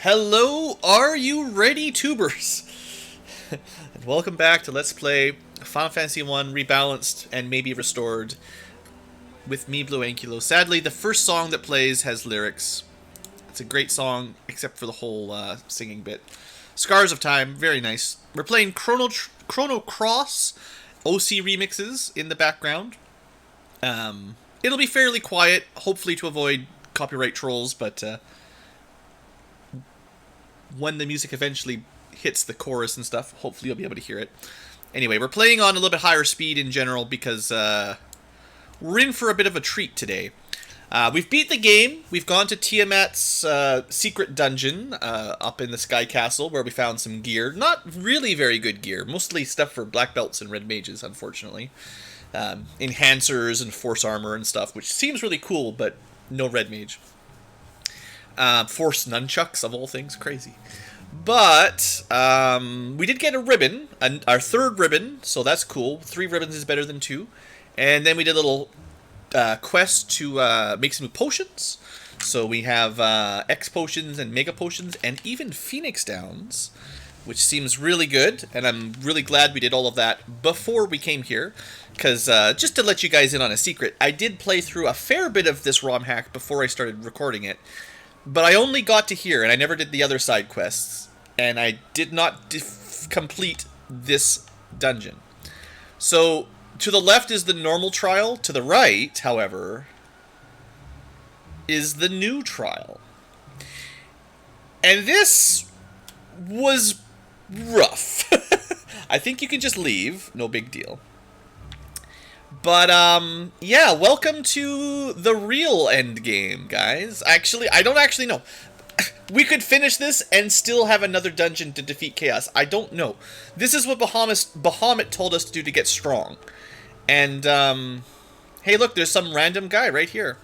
Hello, are you ready, tubers? And welcome back to Let's Play Final Fantasy 1 Rebalanced and maybe restored with me, BlueAnkylo. Sadly, the first song that plays has lyrics. It's a great song, except for the whole singing bit. Scars of Time, very nice. We're playing Chrono Cross OC remixes in the background. It'll be fairly quiet, hopefully to avoid copyright trolls, but when the music eventually hits the chorus and stuff, hopefully you'll be able to hear it. Anyway, we're playing on a little bit higher speed in general because we're in for a bit of a treat today. We've beat the game. We've gone to Tiamat's secret dungeon up in the Sky Castle where we found some gear. Not really very good gear. Mostly stuff for black belts and red mages, unfortunately. Enhancers and force armor and stuff, which seems really cool, but no red mage. Force nunchucks, of all things. Crazy. But we did get a ribbon, our third ribbon, so that's cool. 3 ribbons is better than 2. And then we did a little quest to make some potions. So we have X potions and Mega potions and even Phoenix Downs, which seems really good. And I'm really glad we did all of that before we came here. Because just to let you guys in on a secret, I did play through a fair bit of this Romhack before I started recording it. But I only got to here, and I never did the other side quests. And I did not complete this dungeon. So, to the left is the normal trial. To the right, however, is the new trial. And this was rough. I think you can just leave. No big deal. But, yeah, welcome to the real end game, guys. Actually, I don't actually know. We could finish this and still have another dungeon to defeat Chaos. I don't know. This is what Bahamut told us to do to get strong. And, hey, look, there's some random guy right here.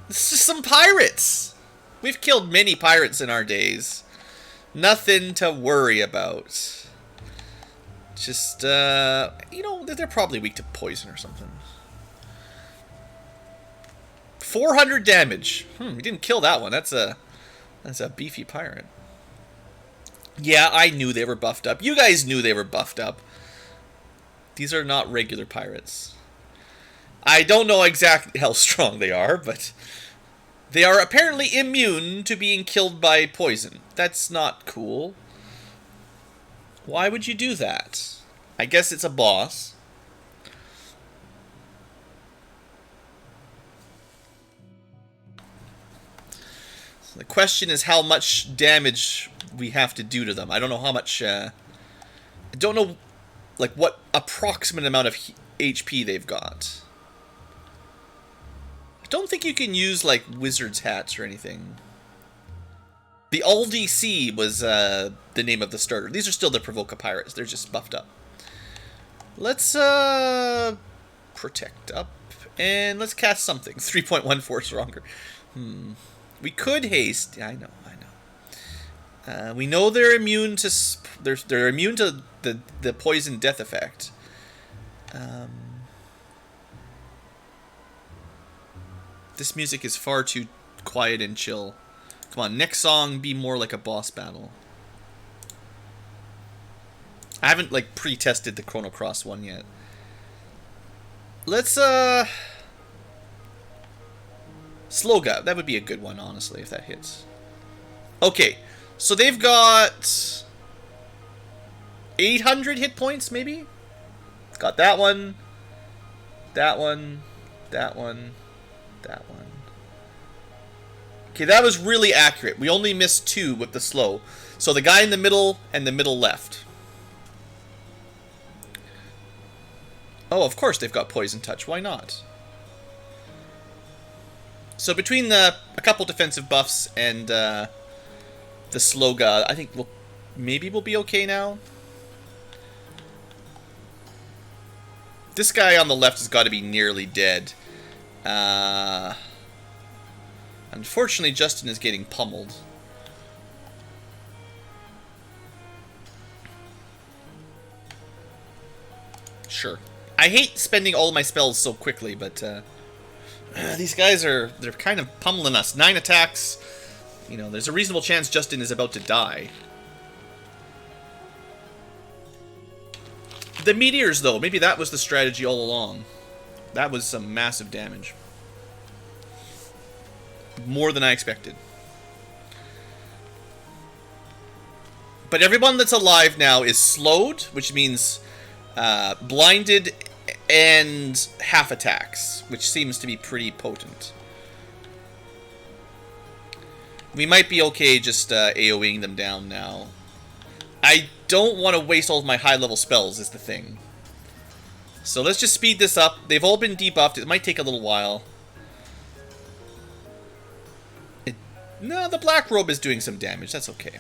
This is some pirates. We've killed many pirates in our days. Nothing to worry about. Just, you know, they're probably weak to poison or something. 400 damage. We didn't kill that one. That's a beefy pirate. Yeah, I knew they were buffed up. You guys knew they were buffed up. These are not regular pirates. I don't know exactly how strong they are, but they are apparently immune to being killed by poison. That's not cool. Why would you do that? I guess it's a boss. So the question is how much damage we have to do to them. I don't know how much... I don't know, like, what approximate amount of HP they've got. I don't think you can use, like, wizard's hats or anything. The All-DC was the name of the starter. These are still the Provoca Pirates. They're just buffed up. Let's protect up. And let's cast something. 3.14 stronger. We could haste. Yeah, I know. We know they're immune to... They're immune to the poison death effect. This music is far too quiet and chill. Come on, next song be more like a boss battle. I haven't, like, pre-tested the Chrono Cross one yet. Let's, Sloga. That would be a good one, honestly, if that hits. Okay, so they've got 800 hit points, maybe? Got that one, that one, that one, that one. Okay, that was really accurate. We only missed 2 with the slow. So the guy in the middle and the middle left. Oh, of course they've got Poison Touch. Why not? So between a couple defensive buffs and the Sloga, I think maybe we'll be okay now. This guy on the left has got to be nearly dead. Unfortunately, Justin is getting pummeled. Sure. I hate spending all my spells so quickly, but These guys they're kind of pummeling us. 9 attacks. You know, there's a reasonable chance Justin is about to die. The meteors, though, maybe that was the strategy all along. That was some massive damage. More than I expected. But everyone that's alive now is slowed, which means blinded and half attacks, which seems to be pretty potent. We might be okay just AoEing them down now. I don't want to waste all of my high-level spells, is the thing. So let's just speed this up. They've all been debuffed. It might take a little while. No, the black robe is doing some damage. That's okay.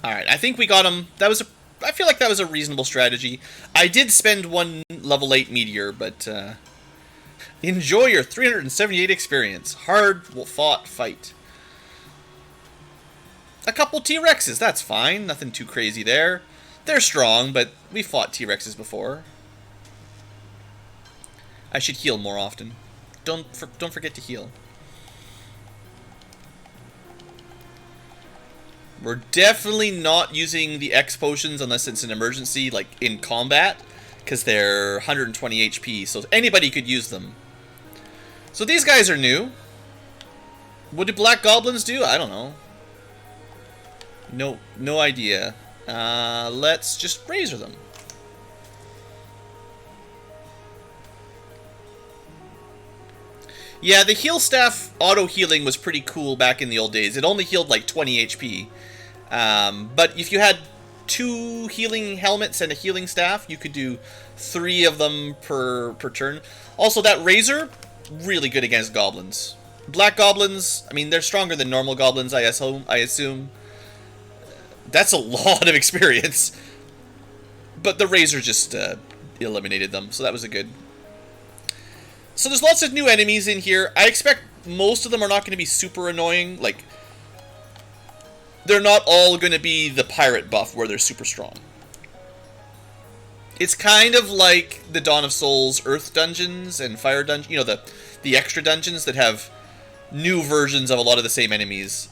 Alright, I think we got him. I feel like that was a reasonable strategy. I did spend 1 level 8 meteor, but enjoy your 378 experience. Hard fought fight. A couple T-Rexes, that's fine. Nothing too crazy there. They're strong, but we fought T-Rexes before. I should heal more often. Don't forget to heal. We're definitely not using the X potions unless it's an emergency, like in combat, because they're 120 HP, so anybody could use them. So these guys are new. What do black goblins do? I don't know. No idea. Let's just razor them. Yeah, the heal staff auto-healing was pretty cool back in the old days. It only healed like 20 HP. But if you had 2 healing helmets and a healing staff, you could do 3 of them per turn. Also, that razor, really good against goblins. Black goblins, I mean, they're stronger than normal goblins, I assume. That's a lot of experience. But the razor just eliminated them, so that was a good... So there's lots of new enemies in here. I expect most of them are not going to be super annoying. Like, they're not all going to be the pirate buff where they're super strong. It's kind of like the Dawn of Souls Earth dungeons and Fire dungeons. You know, the extra dungeons that have new versions of a lot of the same enemies.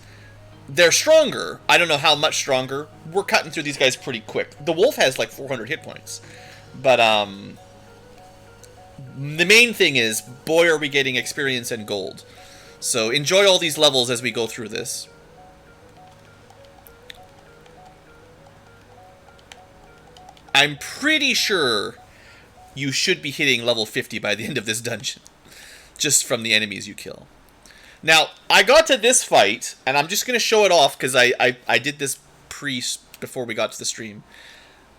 They're stronger. I don't know how much stronger. We're cutting through these guys pretty quick. The wolf has like 400 hit points. But, the main thing is, boy, are we getting experience and gold. So enjoy all these levels as we go through this. I'm pretty sure you should be hitting level 50 by the end of this dungeon. Just from the enemies you kill. Now, I got to this fight, and I'm just going to show it off because I did this before we got to the stream.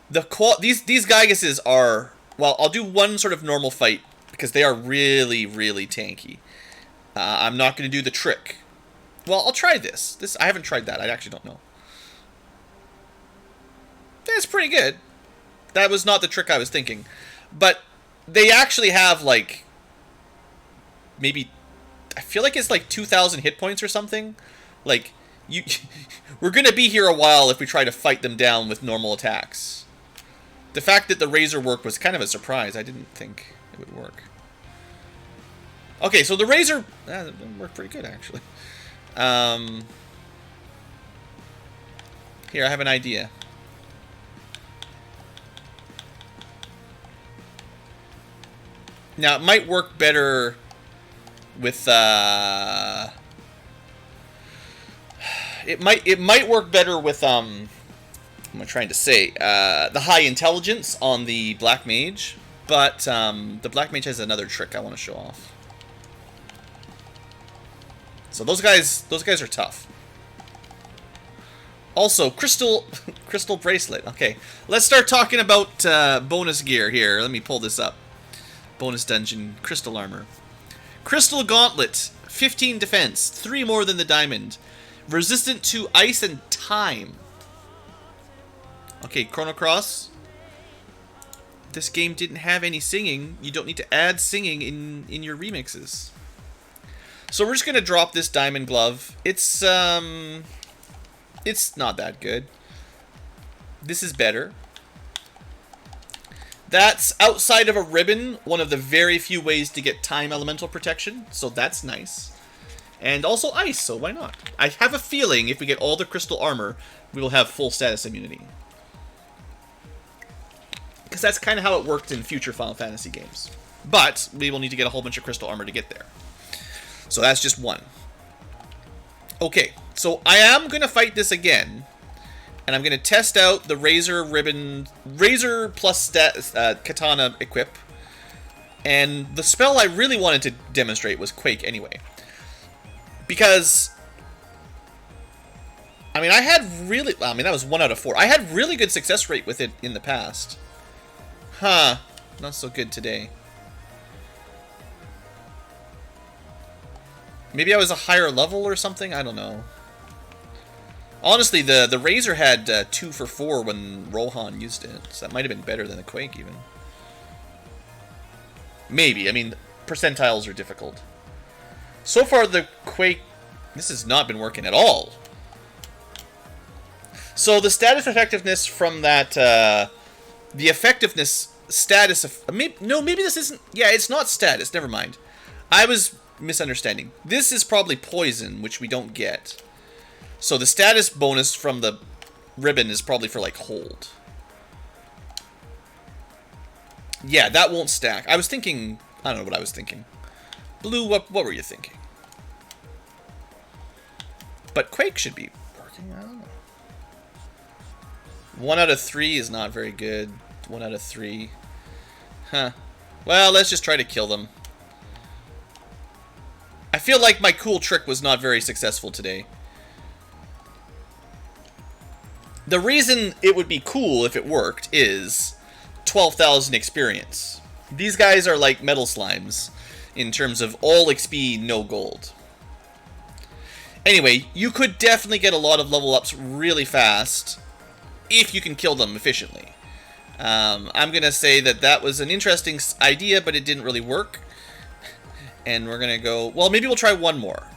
These Gygases are... Well, I'll do one sort of normal fight, because they are really, really tanky. I'm not going to do the trick. Well, I'll try this. I haven't tried that. I actually don't know. That's pretty good. That was not the trick I was thinking. But they actually have, like, maybe... I feel like it's like 2,000 hit points or something. Like, we're going to be here a while if we try to fight them down with normal attacks. The fact that the razor worked was kind of a surprise. I didn't think it would work. Okay, so the razor worked pretty good, actually. Here, I have an idea. Now, it might work better with... It might work better with... What am I trying to say? The high intelligence on the Black Mage, but the Black Mage has another trick I want to show off. So those guys are tough. Also, crystal bracelet. Okay, let's start talking about bonus gear here. Let me pull this up. Bonus dungeon, crystal armor, crystal gauntlet, 15 defense, 3 more than the diamond, resistant to ice and time. Okay, Chrono Cross. This game didn't have any singing. You don't need to add singing in your remixes. So we're just going to drop this diamond glove. It's, It's not that good. This is better. That's, outside of a ribbon, one of the very few ways to get time elemental protection, so that's nice. And also ice, so why not? I have a feeling if we get all the crystal armor, we will have full status immunity. Because that's kind of how it worked in future Final Fantasy games. But we will need to get a whole bunch of crystal armor to get there. So that's just one. Okay, so I am going to fight this again. And I'm going to test out the Razor plus Katana equip. And the spell I really wanted to demonstrate was Quake anyway. Because, I mean, that was 1 out of 4. I had really good success rate with it in the past. Huh, not so good today. Maybe I was a higher level or something? I don't know. Honestly, the Razor had 2 for 4 when Rohan used it, so that might have been better than the Quake, even. Maybe. I mean, percentiles are difficult. So far, the Quake... This has not been working at all. So, the status effectiveness from that... the effectiveness status of... No, maybe this isn't... Yeah, it's not status. Never mind. I was misunderstanding. This is probably poison, which we don't get. So the status bonus from the ribbon is probably for, like, hold. Yeah, that won't stack. I was thinking... I don't know what I was thinking. Blue, what were you thinking? But Quake should be working. I don't know. 1 out of 3 is not very good. 1 out of 3. Huh. Well, let's just try to kill them. I feel like my cool trick was not very successful today. The reason it would be cool if it worked is 12,000 experience. These guys are like metal slimes in terms of all XP, no gold. Anyway, you could definitely get a lot of level ups really fast if you can kill them efficiently. I'm going to say that that was an interesting idea, but it didn't really work. And we're going to go... Well, maybe we'll try one more.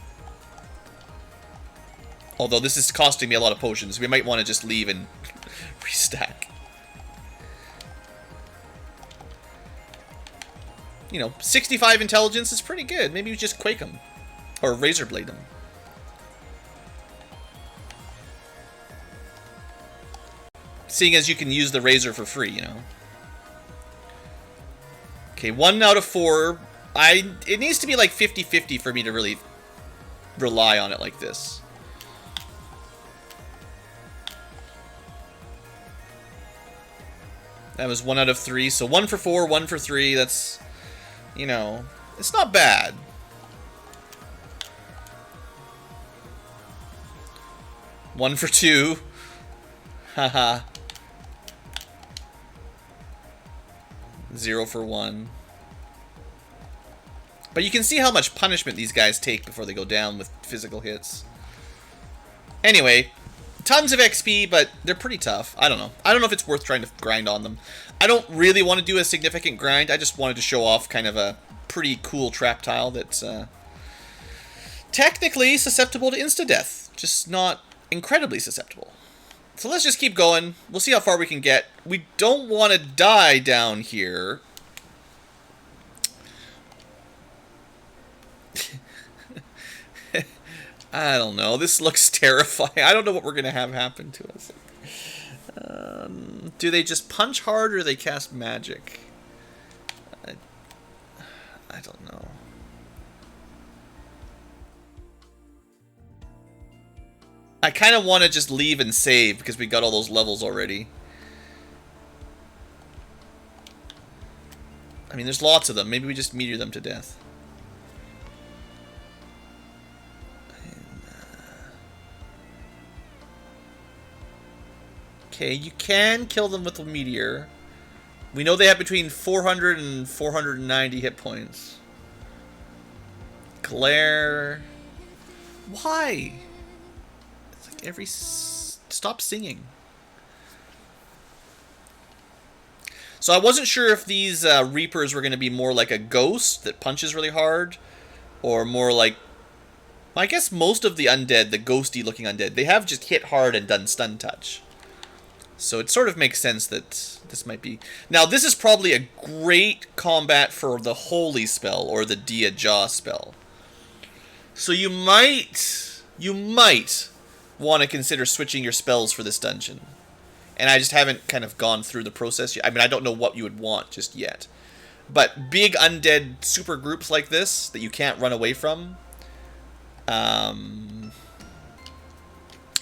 Although this is costing me a lot of potions. We might want to just leave and restack. You know, 65 intelligence is pretty good. Maybe we just Quake them. Or Razor Blade them. Seeing as you can use the Razor for free, you know. Okay, 1 out of 4. It needs to be like 50-50 for me to really rely on it like this. That was 1 out of 3. So 1 for 4, 1 for 3. That's, you know, it's not bad. One for 2. Haha. 0 for 1. But you can see how much punishment these guys take before they go down with physical hits. Anyway, tons of XP, but they're pretty tough. I don't know. I don't know if it's worth trying to grind on them. I don't really want to do a significant grind. I just wanted to show off kind of a pretty cool trap tile that's technically susceptible to insta-death. Just not incredibly susceptible. So let's just keep going. We'll see how far we can get. We don't want to die down here. I don't know. This looks terrifying. I don't know what we're going to have happen to us. Do they just punch hard or do they cast magic? I don't know. I kind of want to just leave and save because we got all those levels already. I mean, there's lots of them. Maybe we just meteor them to death. Okay, you can kill them with a meteor. We know they have between 400 and 490 hit points. Glare. Why? It's like every... Stop singing. So I wasn't sure if these Reapers were going to be more like a ghost that punches really hard, or more like I guess most of the undead, the ghosty looking undead, they have just hit hard and done stun touch. So it sort of makes sense that this might be... Now, this is probably a great combat for the Holy spell or the Dia Jaw spell. So you might want to consider switching your spells for this dungeon. And I just haven't kind of gone through the process yet. I mean, I don't know what you would want just yet. But big undead super groups like this that you can't run away from...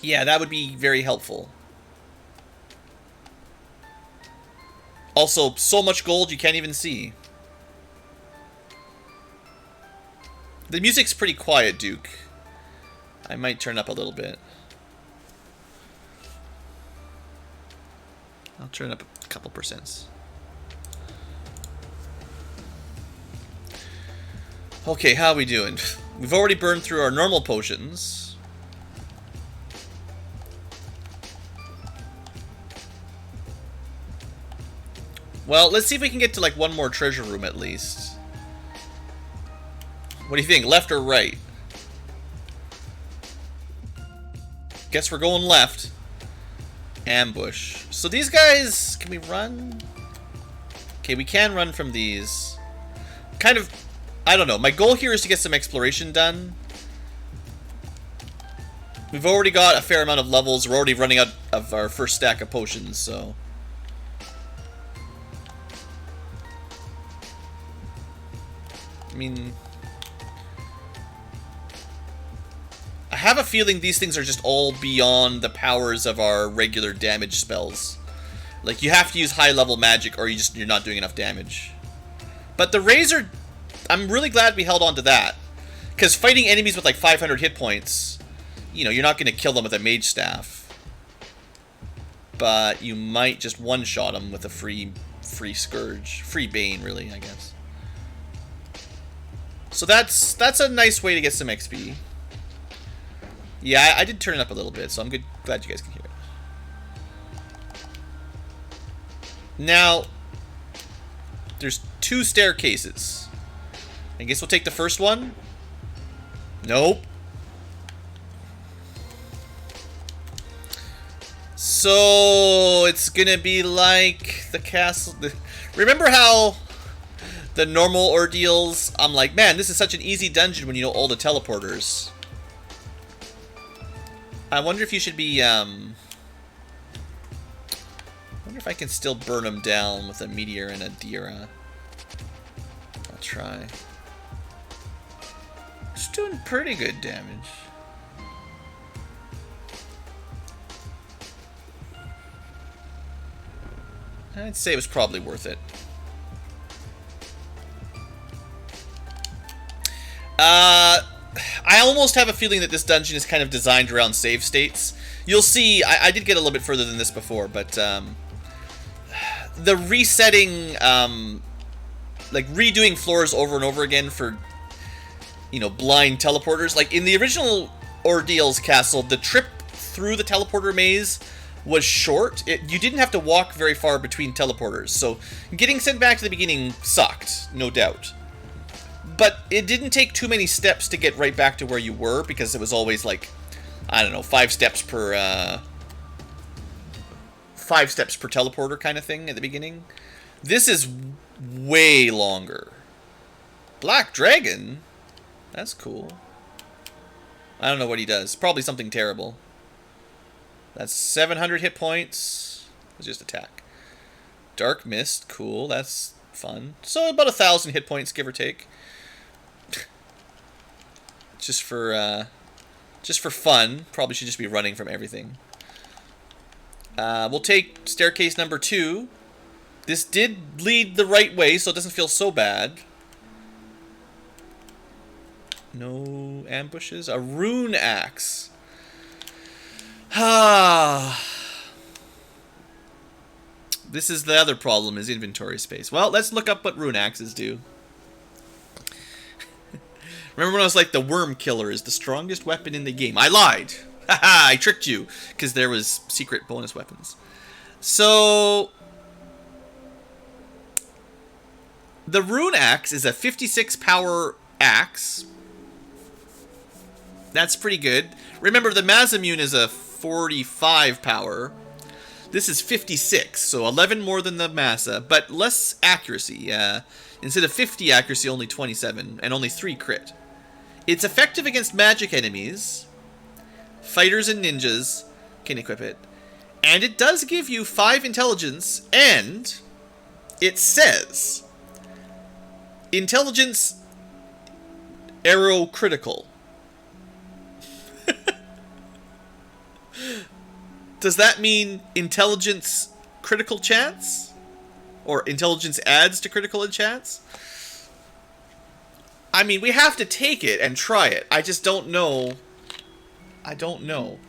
yeah, that would be very helpful. Also, so much gold you can't even see. The music's pretty quiet, Duke. I might turn up a little bit. I'll turn up a couple percents. Okay, how are we doing? We've already burned through our normal potions. Well, let's see if we can get to like one more treasure room at least. What do you think, left or right? Guess we're going left. Ambush. So these guys, can we run? Okay, we can run from these. Kind of, I don't know. My goal here is to get some exploration done. We've already got a fair amount of levels. We're already running out of our first stack of potions, so... I mean... I have a feeling these things are just all beyond the powers of our regular damage spells. Like, you have to use high-level magic or you're not doing enough damage. But the Razor... I'm really glad we held on to that. Because fighting enemies with like 500 hit points... You know, you're not going to kill them with a mage staff. But you might just one-shot them with a free Scourge. Free Bane, really, I guess. So that's a nice way to get some XP. Yeah, I did turn it up a little bit, so I'm glad you guys can hear it. Now, there's 2 staircases. I guess we'll take the first one. Nope. So, it's gonna be like the castle... Remember how the normal ordeals, I'm like, man, this is such an easy dungeon when you know all the teleporters. I wonder if you should be, I wonder if I can still burn them down with a meteor and a Dira. I'll try. It's doing pretty good damage. I'd say it was probably worth it. I almost have a feeling that this dungeon is kind of designed around save states. You'll see, I did get a little bit further than this before, but the resetting, like redoing floors over and over again for, you know, blind teleporters. Like in the original Ordeal's castle, the trip through the teleporter maze was short. You didn't have to walk very far between teleporters, so getting sent back to the beginning sucked, no doubt. But it didn't take too many steps to get right back to where you were, because it was always like, I don't know, 5 steps per teleporter kind of thing at the beginning. This is way longer. Black Dragon? That's cool. I don't know what he does. Probably something terrible. That's 700 hit points. Let's just attack. Dark Mist, cool. That's fun. So about 1,000 hit points, give or take. Just for fun. Probably should just be running from everything. We'll take staircase number 2. This did lead the right way, so it doesn't feel so bad. No ambushes. A rune axe. This is the other problem, is inventory space. Well, let's look up what rune axes do. Remember when I was like, the worm killer is the strongest weapon in the game? I lied. Haha, I tricked you, because there was secret bonus weapons. So, the rune axe is a 56 power axe. That's pretty good. Remember, the Masamune is a 45 power. This is 56, so 11 more than the Masa, but less accuracy. Instead of 50 accuracy, only 27, and only 3 crit. It's effective against magic enemies. Fighters and ninjas can equip it. And it does give you 5 intelligence, and it says intelligence arrow critical. Does that mean intelligence critical chance? Or intelligence adds to critical chance? I mean, we have to take it and try it. I just don't know. I don't know.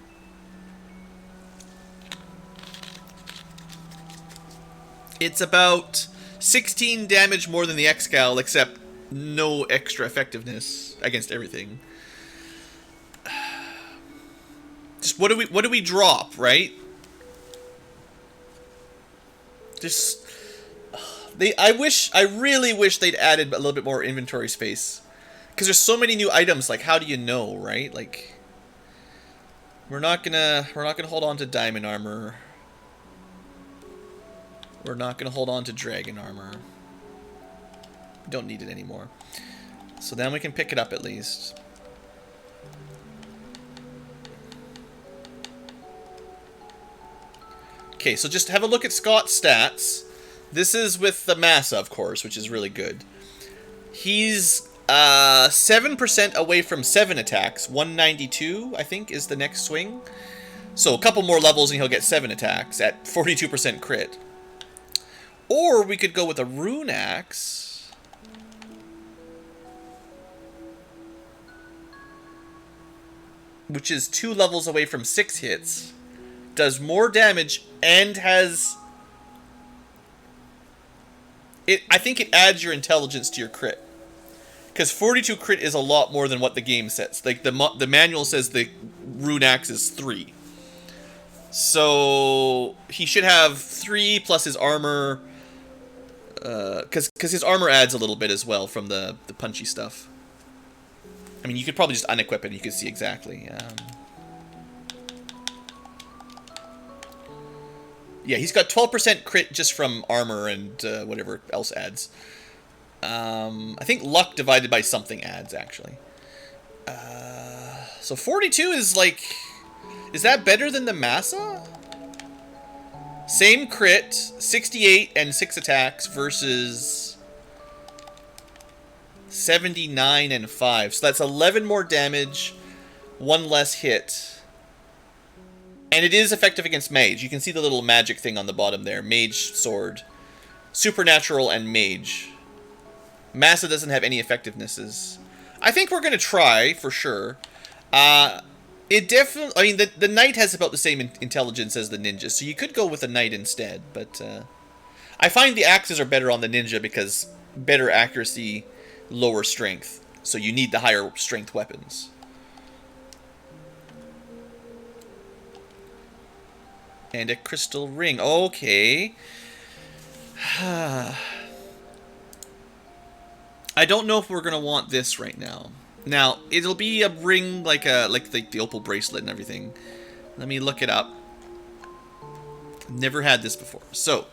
It's about 16 damage more than the Excal, except no extra effectiveness against everything. Just what do we drop, right? Just I really wish they'd added a little bit more inventory space, because there's so many new items. Like, how do you know, right? Like, we're not gonna hold on to diamond armor. We're not gonna hold on to dragon armor. We don't need it anymore. So then we can pick it up at least. Okay, so just have a look at Scott's stats. This is with the Massa, of course, which is really good. He's 7% away from 7 attacks. 192, I think, is the next swing. So a couple more levels and he'll get 7 attacks at 42% crit. Or we could go with a Rune Axe. Which is 2 levels away from 6 hits. Does more damage and has... I think it adds your intelligence to your crit. Because 42 crit is a lot more than what the game says. Like, the manual says the Rune Axe is 3. So he should have 3 plus his armor. Because his armor adds a little bit as well from the punchy stuff. I mean, you could probably just unequip it and you could see exactly. Yeah, he's got 12% crit just from armor and whatever else adds. I think luck divided by something adds, actually. So 42 is like... Is that better than the Massa? Same crit, 68 and 6 attacks versus 79 and 5. So that's 11 more damage, 1 less hit. And it is effective against mage. You can see the little magic thing on the bottom there. Mage sword. Supernatural and mage. Massa doesn't have any effectivenesses. I think we're going to try, for sure. It definitely... I mean, the knight has about the same intelligence as the ninja, so you could go with the knight instead, but... I find the axes are better on the ninja because better accuracy, lower strength. So you need the higher strength weapons. And a crystal ring. Okay. I don't know if we're going to want this right now. Now, it'll be a ring like the opal bracelet and everything. Let me look it up. Never had this before. So,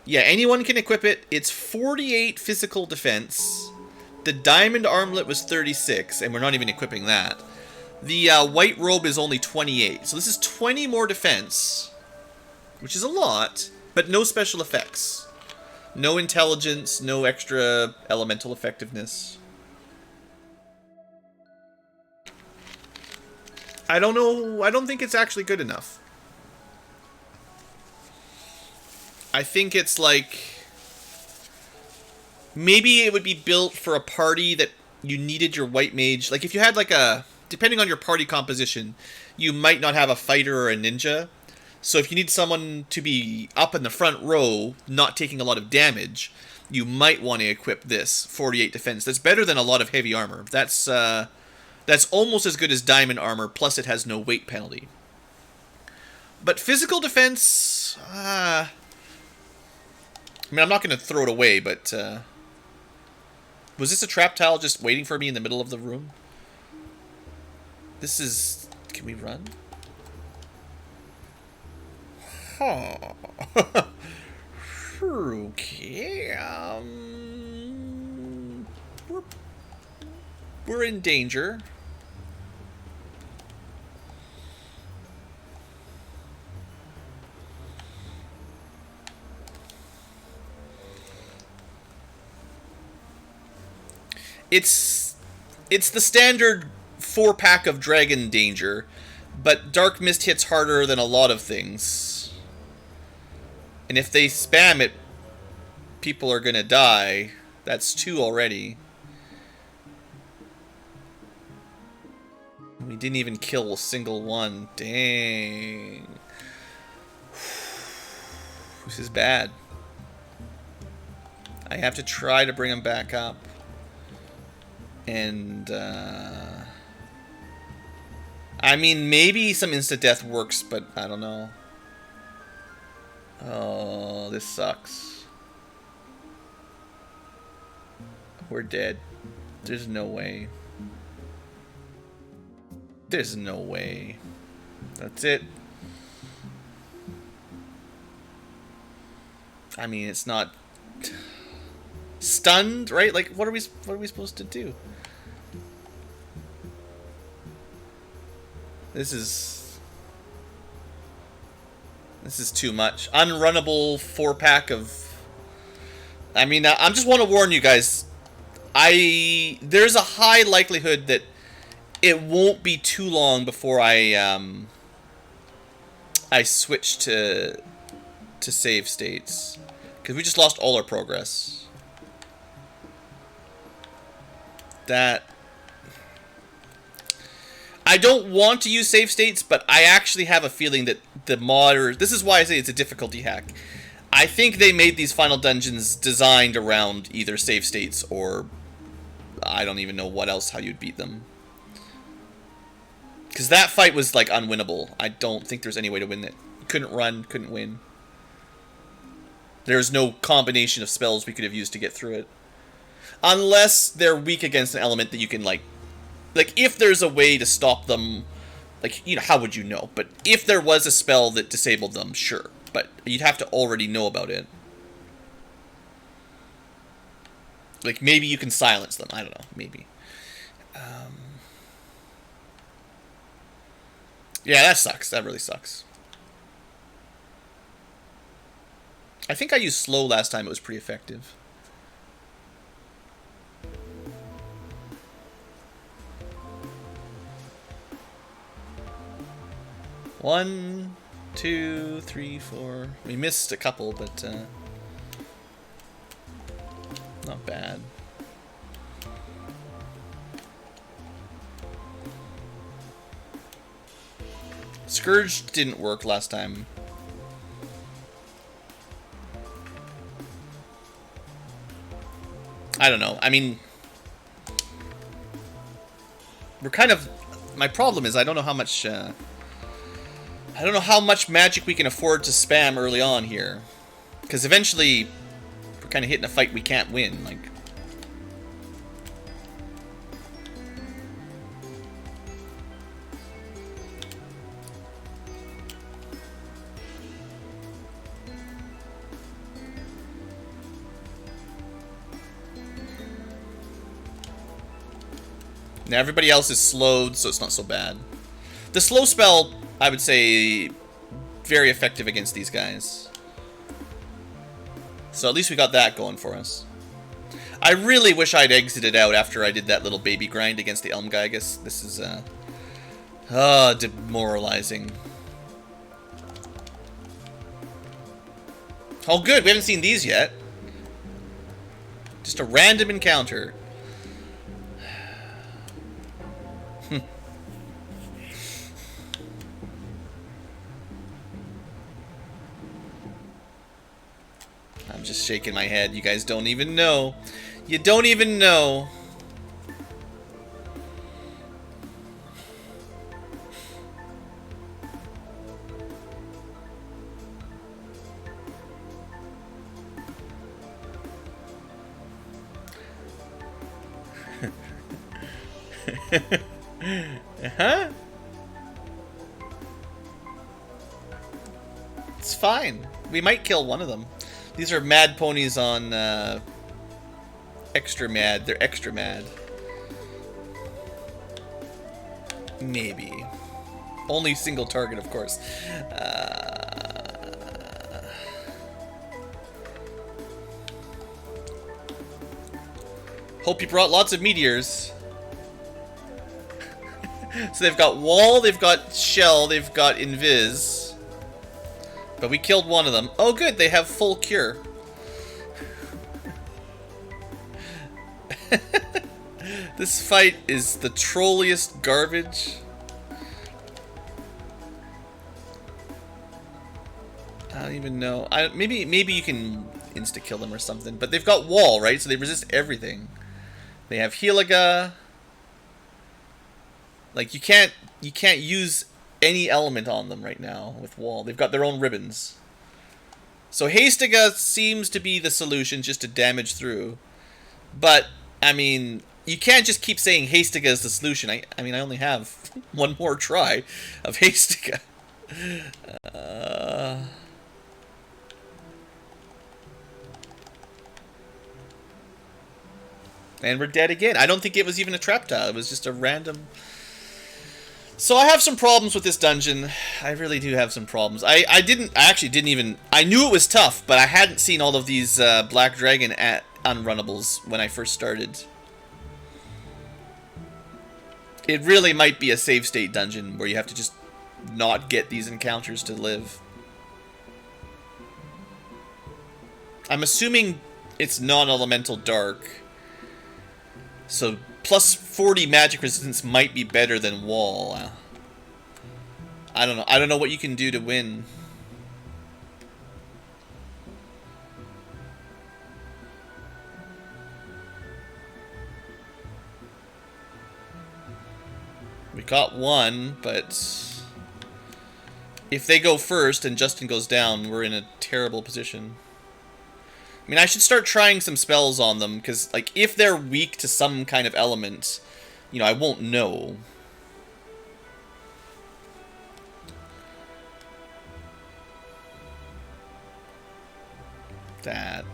yeah, anyone can equip it. It's 48 physical defense. The diamond armlet was 36, and we're not even equipping that. The white robe is only 28. So this is 20 more defense, which is a lot, but no special effects. No intelligence, no extra elemental effectiveness. I don't know. I don't think it's actually good enough. I think it's like... Maybe it would be built for a party that you needed your white mage. Like if you had like a... Depending on your party composition, you might not have a fighter or a ninja. So if you need someone to be up in the front row, not taking a lot of damage, you might want to equip this 48 defense. That's better than a lot of heavy armor. That's almost as good as diamond armor, plus it has no weight penalty. But physical defense... I mean, I'm not going to throw it away, but... was this a trap tile just waiting for me in the middle of the room? This is... Can we run? Huh. Okay. We're in danger. It's the standard 4-pack of dragon danger, but Dark Mist hits harder than a lot of things. And if they spam it, people are gonna die. That's 2 already. We didn't even kill a single one. Dang. This is bad. I have to try to bring him back up. And, I mean, maybe some insta-death works, but I don't know. Oh, this sucks. We're dead. There's no way. There's no way. That's it. I mean, it's not stunned, right? Like, what are we supposed to do? This is too much. Unrunnable 4-pack of... I mean, I just want to warn you guys. There's a high likelihood that it won't be too long before I switch to save states, because we just lost all our progress. That... I don't want to use save states, but I actually have a feeling that the modders... This is why I say it's a difficulty hack. I think they made these final dungeons designed around either save states or... I don't even know what else, how you'd beat them. Because that fight was, like, unwinnable. I don't think there's any way to win it. Couldn't run, couldn't win. There's no combination of spells we could have used to get through it. Unless they're weak against an element that you can, like, if there's a way to stop them, like, you know, how would you know? But if there was a spell that disabled them, sure. But you'd have to already know about it. Like, maybe you can silence them. I don't know. Maybe. Yeah, that sucks. That really sucks. I think I used slow last time. It was pretty effective. One, 2, 3, 4. We missed a couple, but not bad. Scourge didn't work last time. I don't know. I mean, we're kind of... My problem is I don't know how much... I don't know how much magic we can afford to spam early on here. Because eventually, we're kind of hitting a fight we can't win. Like... Now everybody else is slowed, so it's not so bad. The slow spell, I would say, very effective against these guys. So at least we got that going for us. I really wish I'd exited out after I did that little baby grind against the Elm guy. I guess this is, demoralizing. Oh good, we haven't seen these yet. Just a random encounter. I'm just shaking my head. You guys don't even know. You don't even know. Huh? It's fine. We might kill one of them. These are mad ponies on extra mad. They're extra mad. Maybe. Only single target, of course. Hope you brought lots of meteors. So they've got wall, they've got shell, they've got invis. But we killed one of them. Oh good, they have full cure. This fight is the trolliest garbage. I don't even know. Maybe you can insta-kill them or something. But they've got wall, right? So they resist everything. They have Heliga. Like you can't use any element on them right now with wall. They've got their own ribbons. So Hastiga seems to be the solution, just to damage through. But I mean, you can't just keep saying Hastiga is the solution. I mean, I only have one more try of Hastiga. And we're dead again. I don't think it was even a trap tile. It was just a random... So I have some problems with this dungeon. I really do have some problems. I actually didn't even... I knew it was tough, but I hadn't seen all of these Black Dragon unrunnables when I first started. It really might be a save state dungeon where you have to just not get these encounters to live. I'm assuming it's non-elemental dark. So plus 40 magic resistance might be better than wall. I don't know. I don't know what you can do to win. We got one, but if they go first and Justin goes down, we're in a terrible position. I mean, I should start trying some spells on them, because, like, if they're weak to some kind of element, you know, I won't know. That.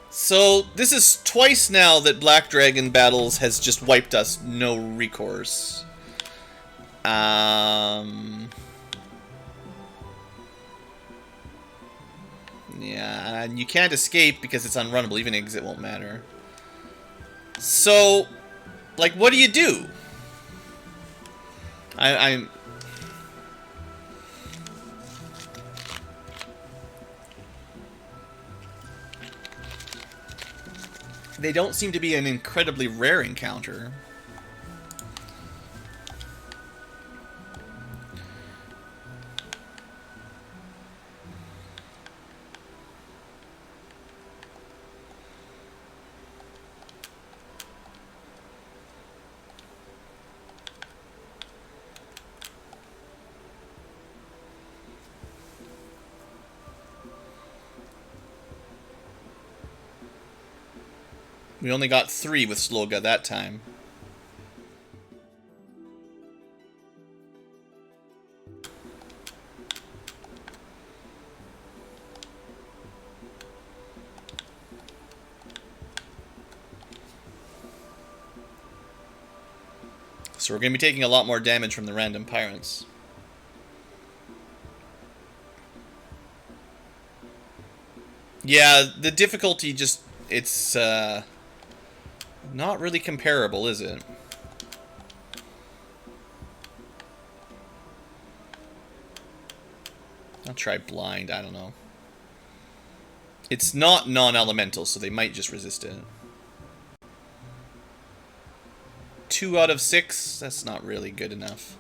So, this is twice now that Black Dragon Battles has just wiped us, no recourse. Yeah, and you can't escape because it's unrunnable. Even exit won't matter. So, like, what do you do? I'm... They don't seem to be an incredibly rare encounter. We only got 3 with Sloga that time. So we're going to be taking a lot more damage from the random pirates. Yeah, the difficulty just... It's, not really comparable, is it? I'll try blind, I don't know. It's not non-elemental, so they might just resist it. 2 out of 6? That's not really good enough.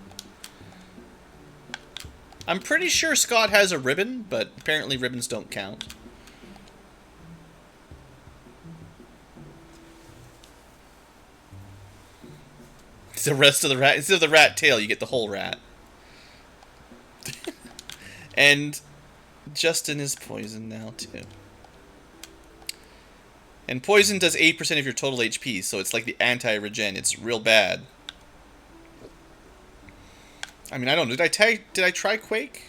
I'm pretty sure Scott has a ribbon, but apparently ribbons don't count. The rest of the rat, instead of the rat tail, you get the whole rat. And Justin is poisoned now too. And poison does 8% of your total HP, so it's like the anti-regen. It's real bad. I mean, I don't know. Did I try Quake?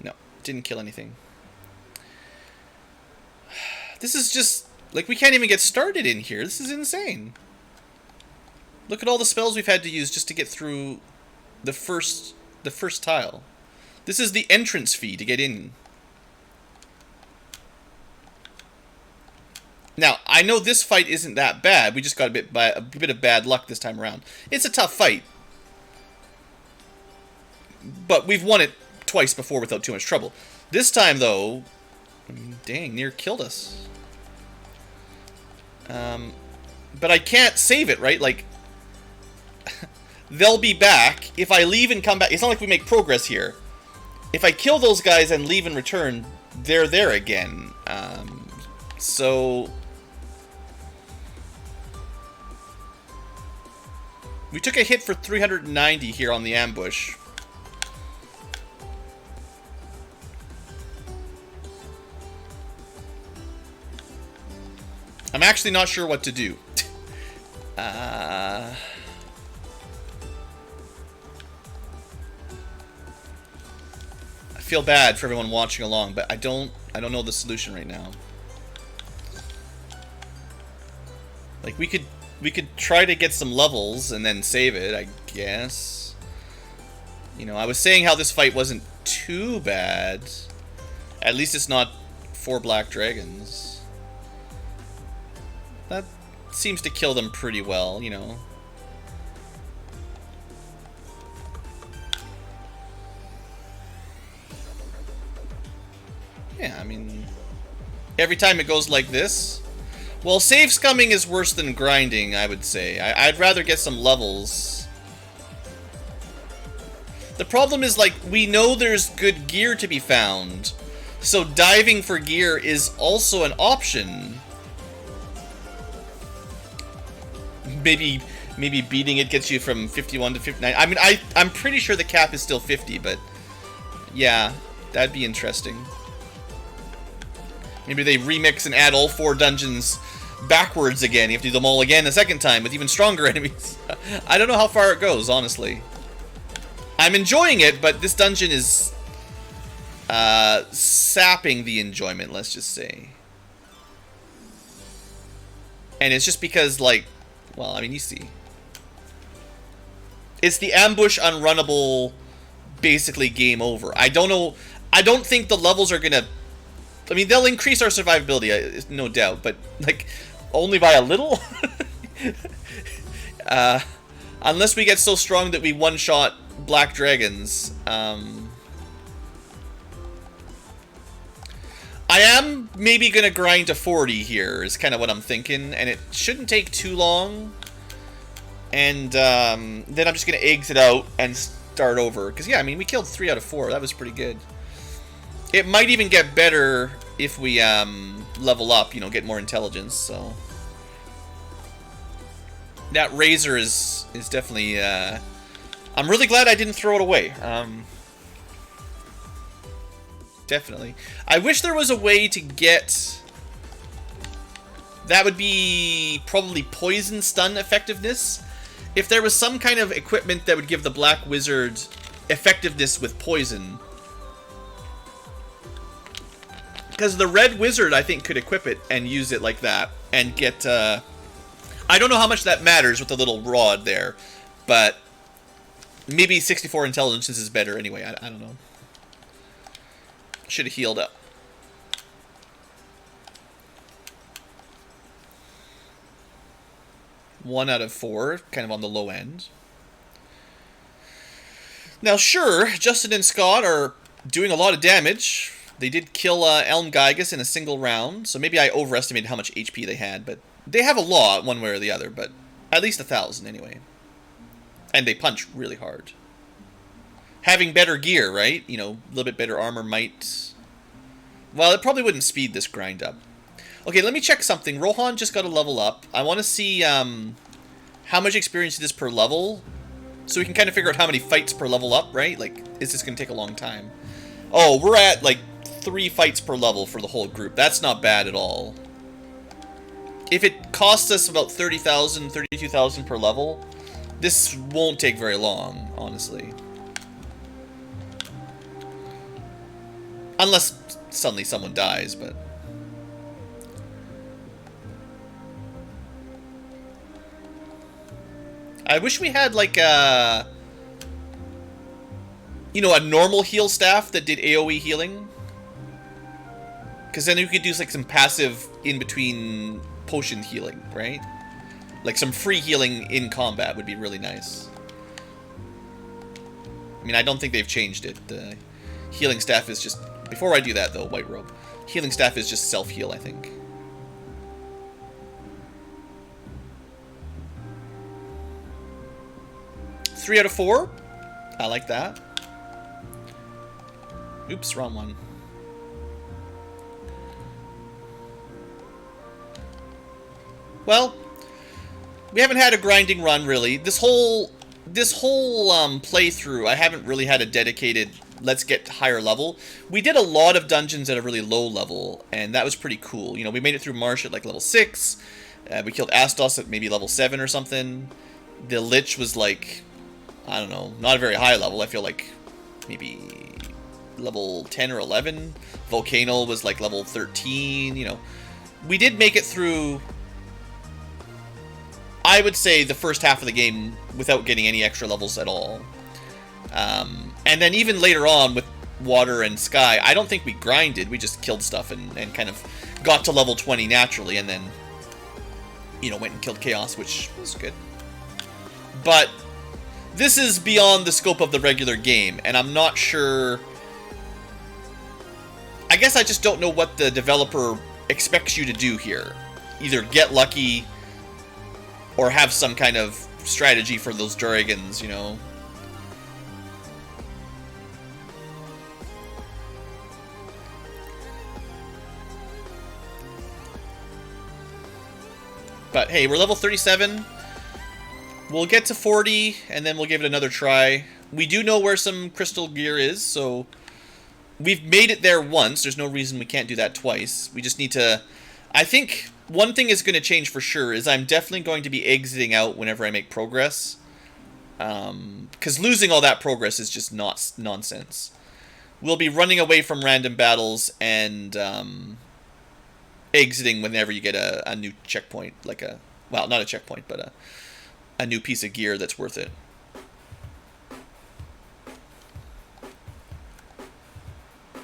No, didn't kill anything. This is just like we can't even get started in here. This is insane. Look at all the spells we've had to use just to get through the first tile. This is the entrance fee to get in. Now, I know this fight isn't that bad. We just got a bit of bad luck this time around. It's a tough fight. But we've won it twice before without too much trouble. This time, though, dang, near killed us. But I can't save it, right? Like, they'll be back. If I leave and come back, it's not like we make progress here. If I kill those guys and leave and return, they're there again. So we took a hit for 390 here on the ambush. I'm actually not sure what to do. I feel bad for everyone watching along, but I don't know the solution right now. Like we could try to get some levels and then save it, I guess. You know, I was saying how this fight wasn't too bad. At least it's not 4 black dragons. That seems to kill them pretty well, you know. Yeah, I mean, every time it goes like this. Well, save scumming is worse than grinding, I would say. I'd rather get some levels. The problem is, like, we know there's good gear to be found. So diving for gear is also an option. Maybe beating it gets you from 51 to 59. I mean, I'm pretty sure the cap is still 50, but yeah, that'd be interesting. Maybe they remix and add all 4 dungeons backwards again. You have to do them all again a second time with even stronger enemies. I don't know how far it goes, honestly. I'm enjoying it, but this dungeon is sapping the enjoyment, let's just say. And it's just because, like, well, I mean, you see. It's the ambush unrunnable, basically game over. I don't know. I don't think the levels are gonna. I mean, they'll increase our survivability, no doubt, but like only by a little. Unless we get so strong that we one-shot black dragons. I am maybe gonna grind to 40 here, is kind of what I'm thinking, and it shouldn't take too long. And then I'm just gonna exit out and start over, because yeah, I mean, we killed 3 out of 4. That was pretty good. It might even get better if we level up, you know, get more intelligence. So that razor is definitely. I'm really glad I didn't throw it away. Definitely. I wish there was a way to get... That would be probably poison stun effectiveness. If there was some kind of equipment that would give the Black Wizard effectiveness with poison. Because the Red Wizard, I think, could equip it and use it like that. And get... I don't know how much that matters with the little rod there. But maybe 64 intelligence is better anyway. I don't know. Should have healed up. One out of 4, kind of on the low end. Now, sure, Justin and Scott are doing a lot of damage. They did kill Elm Gygus in a single round, so maybe I overestimated how much HP they had, but they have a lot one way or the other, but at least 1,000 anyway. And they punch really hard. Having better gear, right? You know, a little bit better armor might... Well, it probably wouldn't speed this grind up. Okay, let me check something. Rohan just got a level up. I want to see how much experience it is per level, so we can kind of figure out how many fights per level up, right? Like, is this going to take a long time? Oh, we're at, like, 3 fights per level for the whole group. That's not bad at all. If it costs us about 30,000, 32,000 per level, This won't take very long, honestly. Unless suddenly someone dies, but... I wish we had, like, a... You know, a normal heal staff that did AoE healing. Because then you could do, like, some passive in-between potion healing, right? Like, some free healing in combat would be really nice. I mean, I don't think they've changed it. The healing staff is just... Before I do that, though, White Robe. Healing staff is just self-heal, I think. Three out of 4. I like that. Oops, wrong one. Well, we haven't had a grinding run, really. This whole playthrough, I haven't really had a dedicated let's get higher level. We did a lot of dungeons at a really low level, and that was pretty cool. You know, we made it through Marsh at like level 6. We killed Astos at maybe level 7 or something. The Lich was like, I don't know, not a very high level. I feel like maybe level 10 or 11. Volcano was like level 13, you know. We did make it through, I would say, the first half of the game without getting any extra levels at all. And then even later on with Water and Sky, I don't think we grinded. We just killed stuff and kind of got to level 20 naturally, and then, you know, went and killed Chaos, which was good. But this is beyond the scope of the regular game, and I'm not sure... I guess I just don't know what the developer expects you to do here. Either get lucky or have some kind of strategy for those dragons, you know. But hey, we're level 37. We'll get to 40, and then we'll give it another try. We do know where some crystal gear is, so we've made it there once. There's no reason we can't do that twice. We just need to... I think one thing is going to change for sure is I'm definitely going to be exiting out whenever I make progress. Because losing all that progress is just not nonsense. We'll be running away from random battles and exiting whenever you get a new checkpoint. Like a... Well, not a checkpoint, but a new piece of gear that's worth it.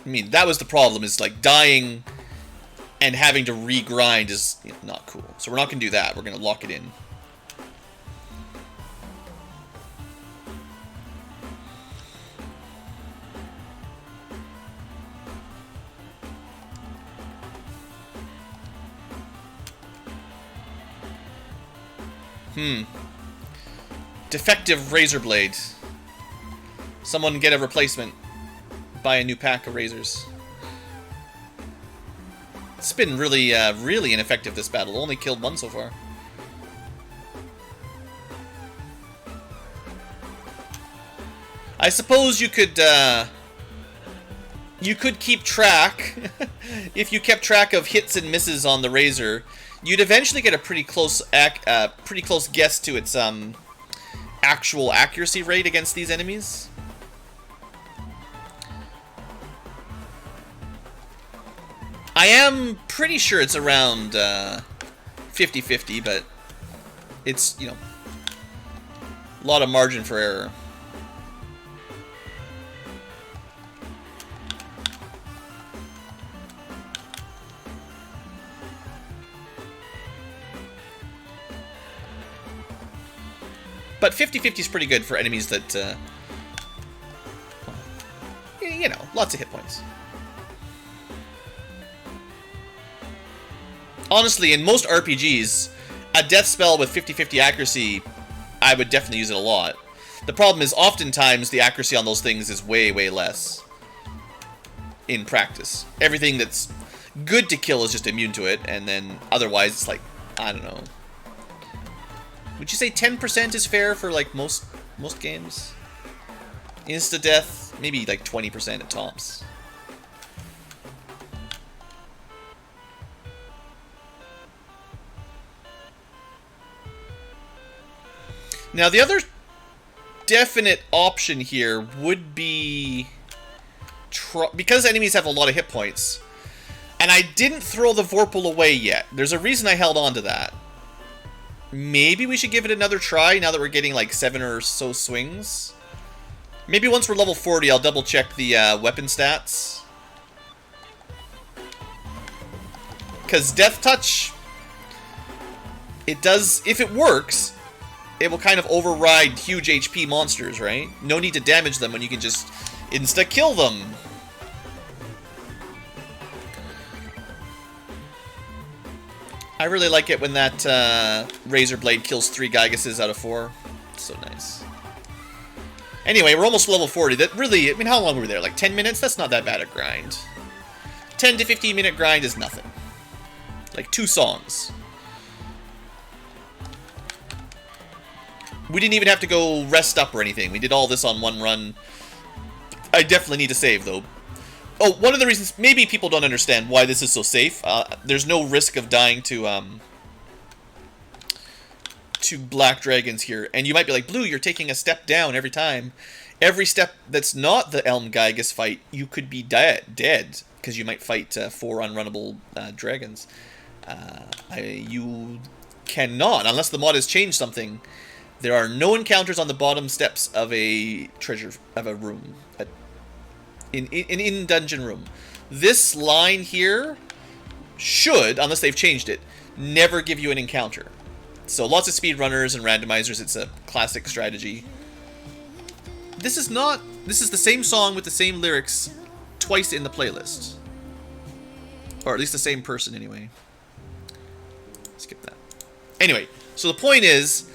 I mean, that was the problem, is like dying and having to regrind is, you know, not cool. So we're not going to do that. We're going to lock it in. Defective razor blade. Someone get a replacement. Buy a new pack of razors. It's been really, really ineffective, this battle. Only killed one so far. I suppose you could keep track. If you kept track of hits and misses on the razor, you'd eventually get a pretty close guess to its actual accuracy rate against these enemies. I am pretty sure it's around 50-50, but it's, you know, a lot of margin for error. But 50-50 is pretty good for enemies that, you know, lots of hit points. Honestly, in most RPGs, a death spell with 50-50 accuracy, I would definitely use it a lot. The problem is, oftentimes, the accuracy on those things is way, way less in practice. Everything that's good to kill is just immune to it, and then otherwise it's like, I don't know. Would you say 10% is fair for, like, most games? Insta-death, maybe like 20% at tops. Now, the other definite option here would be... because enemies have a lot of hit points, and I didn't throw the Vorpal away yet. There's a reason I held on to that. Maybe we should give it another try now that we're getting like 7 or so swings. Maybe once we're level 40, I'll double check the weapon stats. Because Death Touch, it does, if it works, it will kind of override huge HP monsters, right? No need to damage them when you can just insta-kill them. I really like it when that Razor Blade kills 3 Gygases out of 4. So nice. Anyway, we're almost level 40. That really, I mean, how long were we there? Like 10 minutes? That's not that bad a grind. 10 to 15 minute grind is nothing. Like 2 songs. We didn't even have to go rest up or anything. We did all this on one run. I definitely need to save, though. Oh, one of the reasons... maybe people don't understand why this is so safe. There's no risk of dying to Black Dragons here. And you might be like, Blue, you're taking a step down every time. Every step that's not the Elm Gygas fight, you could be dead. Because you might fight 4 unrunnable dragons. You cannot, unless the mod has changed something... There are no encounters on the bottom steps of a room. In dungeon room. This line here should, unless they've changed it, never give you an encounter. So lots of speedrunners and randomizers, it's a classic strategy. This is the same song with the same lyrics twice in the playlist. Or at least the same person anyway. Skip that. Anyway, so the point is,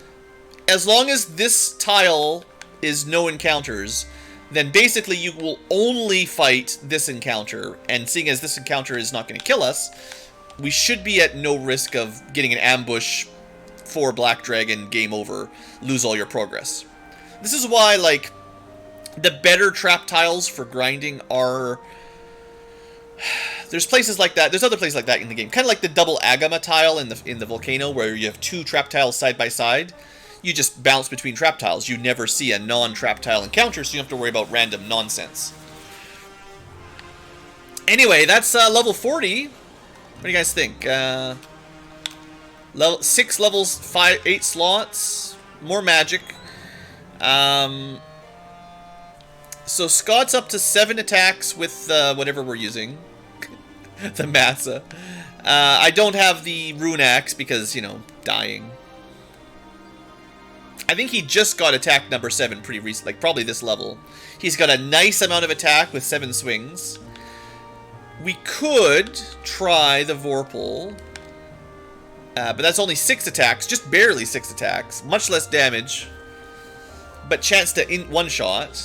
as long as this tile is no encounters, then basically you will only fight this encounter, and seeing as this encounter is not going to kill us, we should be at no risk of getting an ambush for Black Dragon, game over, lose all your progress. This is why, like, the better trap tiles for grinding are... There's places like that, there's other places like that in the game, kind of like the double Agama tile in the Volcano, where you have 2 trap tiles side by side. You just bounce between trap tiles. You never see a non-trap tile encounter, so you don't have to worry about random nonsense. Anyway, that's level 40. What do you guys think? 6 levels, 8 slots, more magic. So Scott's up to 7 attacks with whatever we're using. The Massa. I don't have the Rune Axe because, you know, dying. I think he just got attack number 7 pretty recent, like probably this level. He's got a nice amount of attack with 7 swings. We could try the Vorpal, but that's only 6 attacks, just barely 6 attacks, much less damage, but chance to one-shot.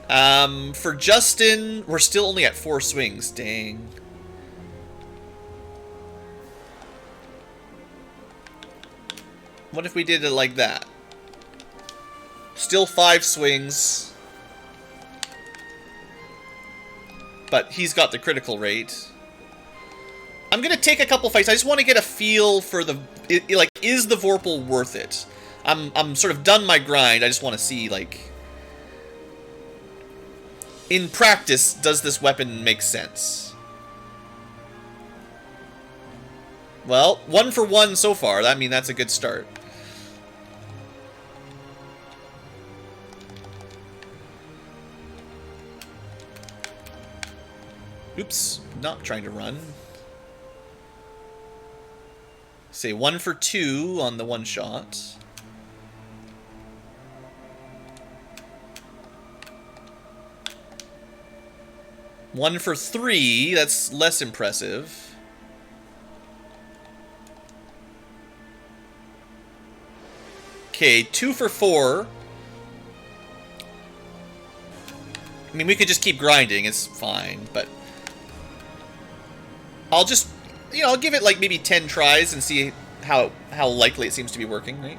For Justin, we're still only at 4 swings, dang. What if we did it like that? Still 5 swings. But he's got the critical rate. I'm going to take a couple fights. I just want to get a feel for the... like, is the Vorpal worth it? I'm sort of done my grind. I just want to see, like... in practice, does this weapon make sense? Well, 1 for 1 so far. I mean, that's a good start. Oops, not trying to run. Say 1 for 2 on the one shot. One for 3, that's less impressive. Okay, 2 for 4. I mean, we could just keep grinding, it's fine, but... I'll just, you know, I'll give it like maybe 10 tries and see how likely it seems to be working, right?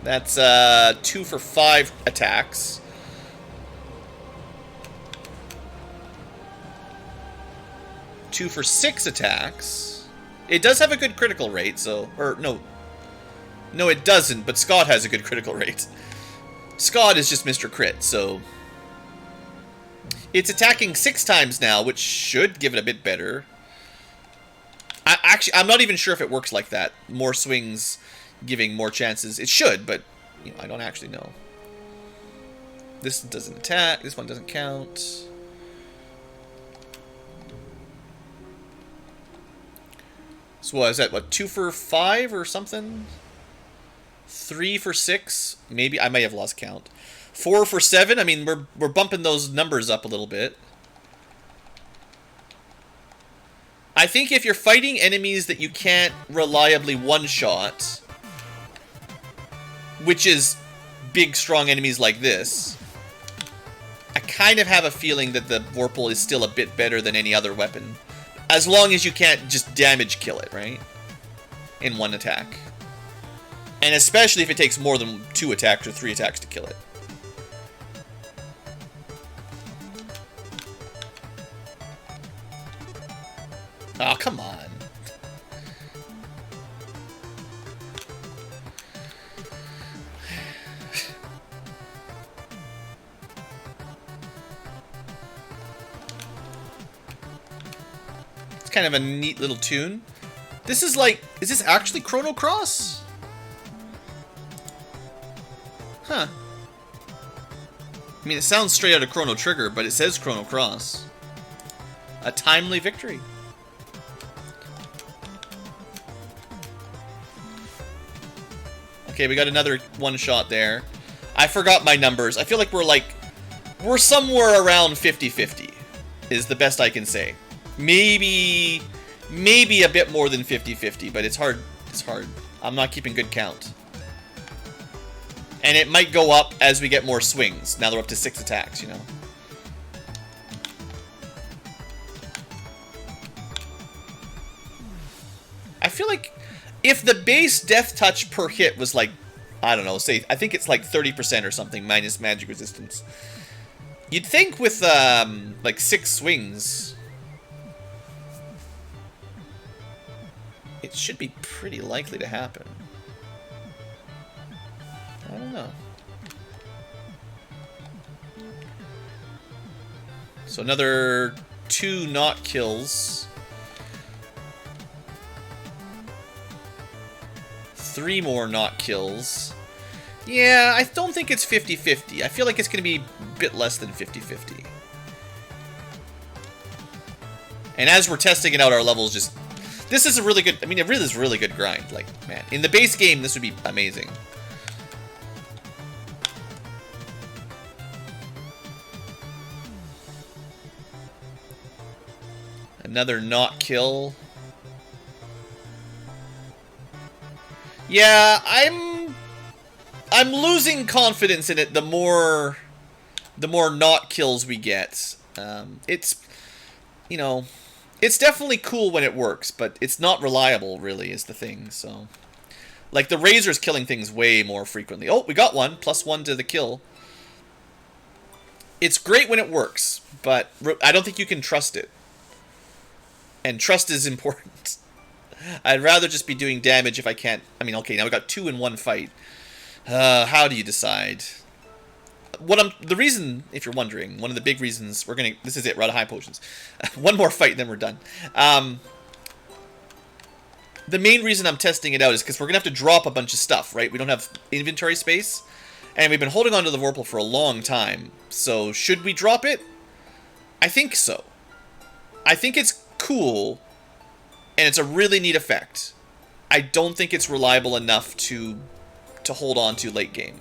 That's 2 for 5 attacks. Two for 6 attacks. It does have a good critical rate, so... or, no. No, it doesn't, but Scott has a good critical rate. Scott is just Mr. Crit, so... It's attacking 6 times now, which should give it a bit better. I'm not even sure if it works like that. More swings giving more chances. It should, but you know, I don't actually know. This doesn't attack. This one doesn't count. So what is that? What, 2 for 5 or something? 3 for 6? Maybe I may have lost count. 4 for 7? I mean, we're bumping those numbers up a little bit. I think if you're fighting enemies that you can't reliably one-shot, which is big, strong enemies like this, I kind of have a feeling that the Vorpal is still a bit better than any other weapon. As long as you can't just damage kill it, right? In one attack. And especially if it takes more than 2 attacks or 3 attacks to kill it. Oh, come on. It's kind of a neat little tune. This is like, is this actually Chrono Cross? Huh. I mean, it sounds straight out of Chrono Trigger, but it says Chrono Cross. A timely victory. Okay, we got another one shot there. I forgot my numbers. I feel like we're somewhere around 50-50 is the best I can say. Maybe a bit more than 50-50, but it's hard. It's hard. I'm not keeping good count. And it might go up as we get more swings. Now they're up to 6 attacks, you know. I feel like if the base death touch per hit was like, I don't know, say, I think it's like 30% or something minus magic resistance. You'd think with, like 6 swings, it should be pretty likely to happen. I don't know. So another 2 not kills. 3 more not kills. Yeah, I don't think it's 50-50. I feel like it's going to be a bit less than 50-50. And as we're testing it out, our levels just... This is a really good... I mean, it really is a really good grind. Like, man, in the base game, this would be amazing. Another not kill. Yeah, I'm losing confidence in it the more not kills we get. It's, you know, it's definitely cool when it works, but it's not reliable, really, is the thing, so. Like, the Razor's killing things way more frequently. Oh, we got one. +1 to the kill. It's great when it works, but I don't think you can trust it. And trust is important. I'd rather just be doing damage if I can't... I mean, okay, now we got 2 in one fight. How do you decide? The reason, if you're wondering, one of the big reasons we're gonna... This is it, we're out of high potions. One more fight, and then we're done. The main reason I'm testing it out is because we're gonna have to drop a bunch of stuff, right? We don't have inventory space, and we've been holding on to the Vorpal for a long time. So, should we drop it? I think so. I think it's cool, and it's a really neat effect. I don't think it's reliable enough to hold on to late game.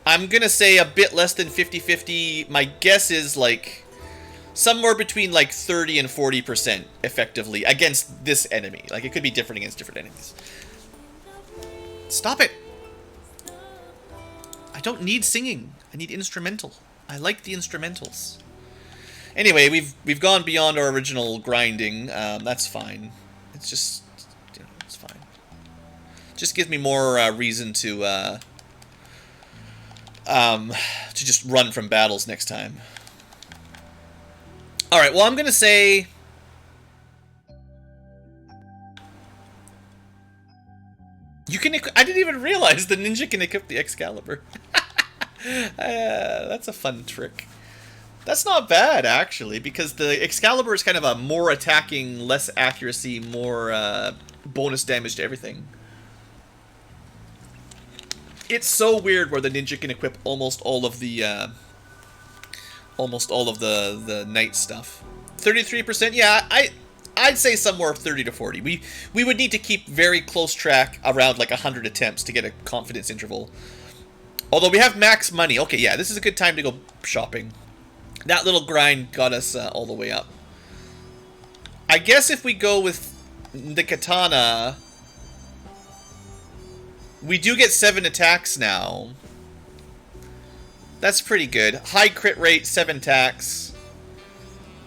I'm gonna say a bit less than 50-50. My guess is like somewhere between like 30 and 40% effectively against this enemy. Like, it could be different against different enemies. Stop it! I don't need singing. I need instrumental. I like the instrumentals. Anyway, we've gone beyond our original grinding. That's fine. It's just, you know, it's fine. Just gives me more reason to just run from battles next time. All right. Well, I'm gonna say You can. I didn't even realize the ninja can equip the Excalibur. That's a fun trick. That's not bad, actually, because the Excalibur is kind of a more attacking, less accuracy, more bonus damage to everything. It's so weird where the ninja can equip almost all of the knight stuff. 33%, yeah, I'd say somewhere 30 to 40. We would need to keep very close track around like 100 attempts to get a confidence interval. Although we have max money. Okay, yeah, this is a good time to go shopping. That little grind got us all the way up. I guess if we go with the katana, we do get 7 attacks now. That's pretty good. High crit rate, 7 attacks.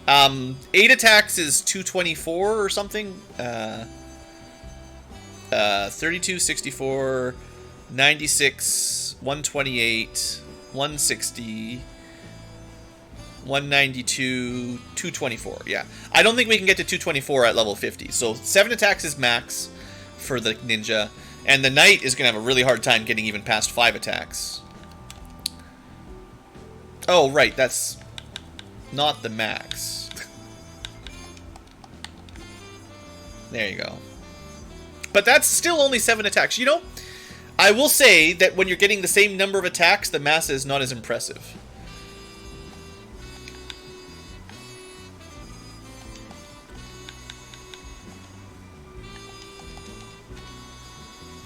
8 attacks is 224 or something. 32, 64, 96, 128, 160... 192, 224, yeah. I don't think we can get to 224 at level 50. So 7 attacks is max for the ninja. And the knight is going to have a really hard time getting even past 5 attacks. Oh, right, that's not the max. There you go. But that's still only 7 attacks. You know, I will say that when you're getting the same number of attacks, the mass is not as impressive.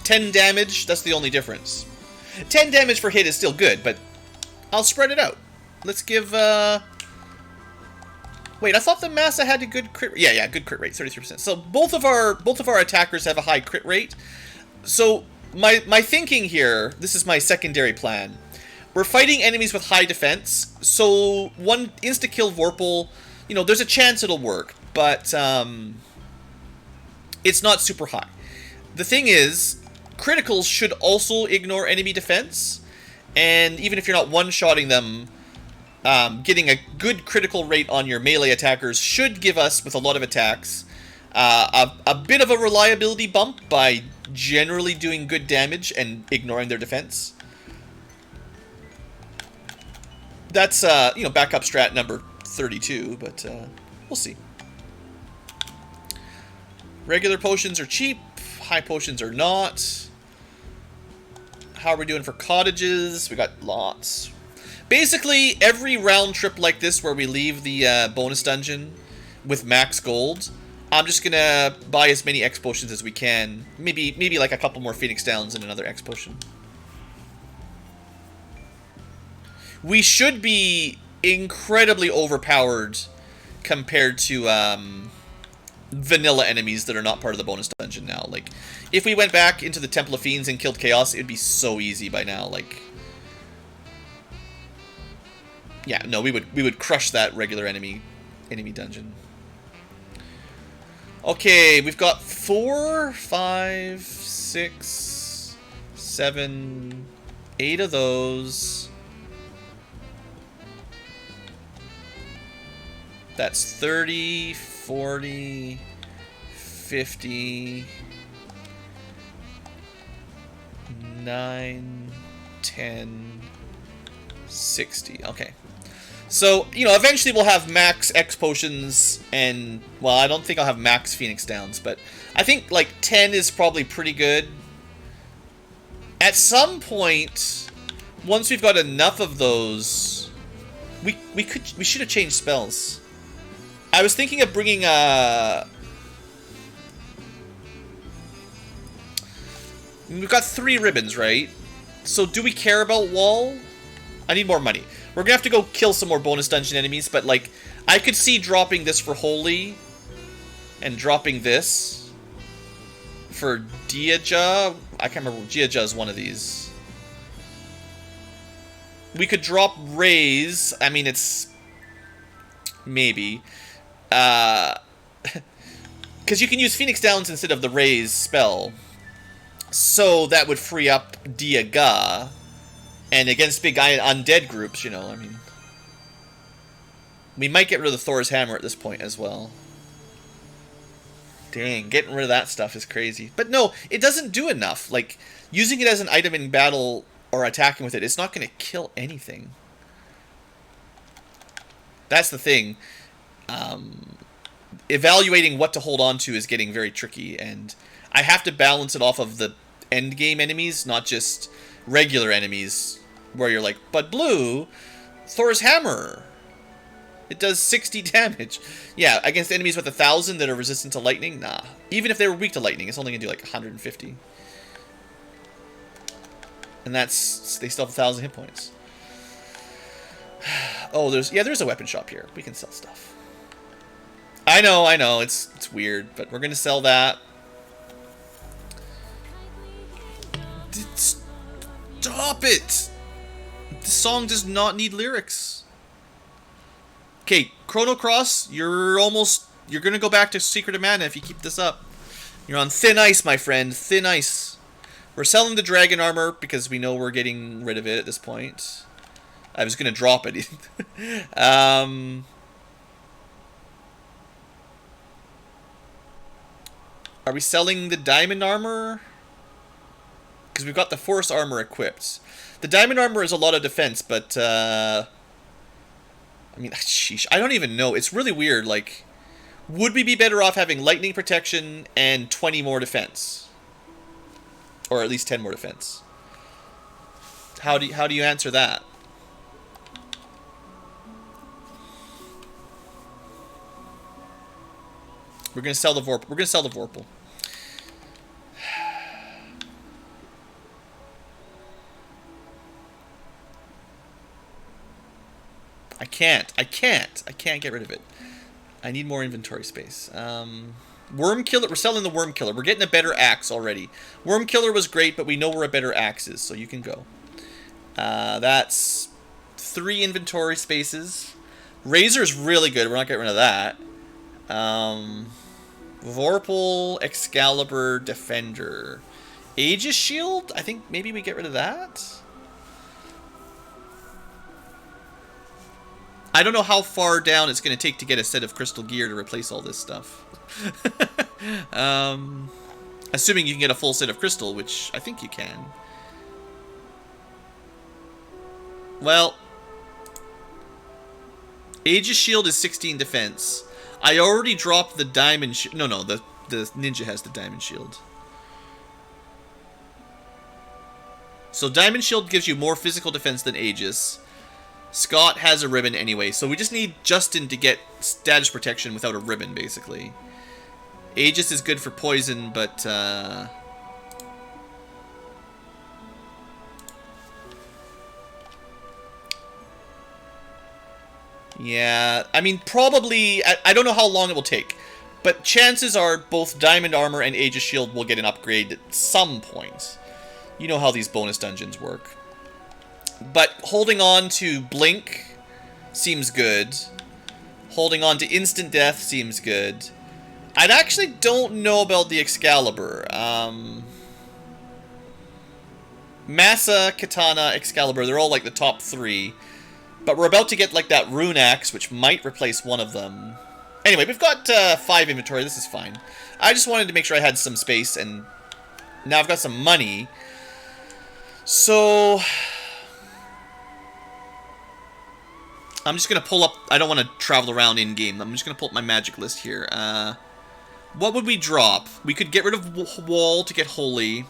$10 damage, that's the only difference. 10 damage per hit is still good, but I'll spread it out. Let's give, wait, I thought the Massa had a good crit rate. Yeah, good crit rate, 33%. So both of our attackers have a high crit rate. So my thinking here, this is my secondary plan. We're fighting enemies with high defense, so one insta-kill Vorpal, you know, there's a chance it'll work, but it's not super high. The thing is, criticals should also ignore enemy defense, and even if you're not one-shotting them, getting a good critical rate on your melee attackers should give us, with a lot of attacks, a bit of a reliability bump by generally doing good damage and ignoring their defense. That's, you know, backup strat number 32, but we'll see. Regular potions are cheap, high potions are not. How are we doing for cottages? We got lots. Basically, every round trip like this where we leave the bonus dungeon with max gold, I'm just gonna buy as many X potions as we can. Maybe like a couple more Phoenix Downs and another X potion. We should be incredibly overpowered compared to vanilla enemies that are not part of the bonus dungeon now. Like, if we went back into the Temple of Fiends and killed Chaos, it'd be so easy by now. Like, yeah, no, we would crush that regular enemy dungeon. Okay, we've got 4, 5, 6, 7, 8 of those. That's 30, 40, 50, 9, 10, 60. Okay. So, you know, eventually we'll have max X potions and, well, I don't think I'll have max Phoenix Downs, but I think, like, 10 is probably pretty good. At some point, once we've got enough of those, we should have changed spells. I was thinking of bringing we've got 3 ribbons, right? So do we care about wall? I need more money. We're gonna have to go kill some more bonus dungeon enemies, but like, I could see dropping this for Holy and dropping this for Diaja. I can't remember. Diaja is one of these. We could drop Raise. I mean, it's maybe. Because you can use Phoenix Downs instead of the Raise spell. So that would free up Diaga. And against big undead groups, you know, I mean. We might get rid of the Thor's Hammer at this point as well. Dang, getting rid of that stuff is crazy. But no, it doesn't do enough. Like, using it as an item in battle or attacking with it, it's not going to kill anything. That's the thing. Evaluating what to hold on to is getting very tricky, and I have to balance it off of the end game enemies, not just regular enemies, where you're like, but Blue, Thor's hammer, it does 60 damage. Yeah, against enemies with 1,000 that are resistant to lightning, nah. Even if they were weak to lightning, it's only gonna do like 150. And that's, they still have 1,000 hit points. Oh, there's a weapon shop here. We can sell stuff. I know, it's weird, but we're gonna sell that. Stop it! The song does not need lyrics. Okay, Chrono Cross, you're gonna go back to Secret of Mana if you keep this up. You're on thin ice, my friend, thin ice. We're selling the dragon armor because we know we're getting rid of it at this point. I was gonna drop it. Are we selling the diamond armor? Because we've got the force armor equipped. The diamond armor is a lot of defense, but I mean, sheesh, I don't even know. It's really weird. Like, would we be better off having lightning protection and 20 more defense, or at least 10 more defense? How do you answer that? We're gonna sell the Vorpal. We're gonna sell the Vorpal. I can't get rid of it. I need more inventory space. Worm Killer, we're selling the Worm Killer. We're getting a better axe already. Worm Killer was great, but we know where a better axe is, so you can go. That's 3 inventory spaces. Razor's really good. We're not getting rid of that. Vorpal, Excalibur, Defender. Aegis Shield? I think maybe we get rid of that. I don't know how far down it's going to take to get a set of crystal gear to replace all this stuff. Assuming you can get a full set of crystal, which I think you can. Well, Aegis Shield is 16 defense. I already dropped the diamond shield. No, the ninja has the diamond shield. So diamond shield gives you more physical defense than Aegis. Scott has a ribbon anyway, so we just need Justin to get status protection without a ribbon, basically. Aegis is good for poison, but yeah, I mean, probably, I don't know how long it will take, but chances are both Diamond Armor and Aegis Shield will get an upgrade at some point. You know how these bonus dungeons work. But holding on to Blink seems good. Holding on to Instant Death seems good. I actually don't know about the Excalibur. Massa, Katana, Excalibur, they're all like the top 3. But we're about to get like that Rune Axe, which might replace one of them. Anyway, we've got 5 inventory. This is fine. I just wanted to make sure I had some space, and now I've got some money. So I'm just going to pull up... I don't want to travel around in-game. I'm just going to pull up my magic list here. What would we drop? We could get rid of Wall to get Holy.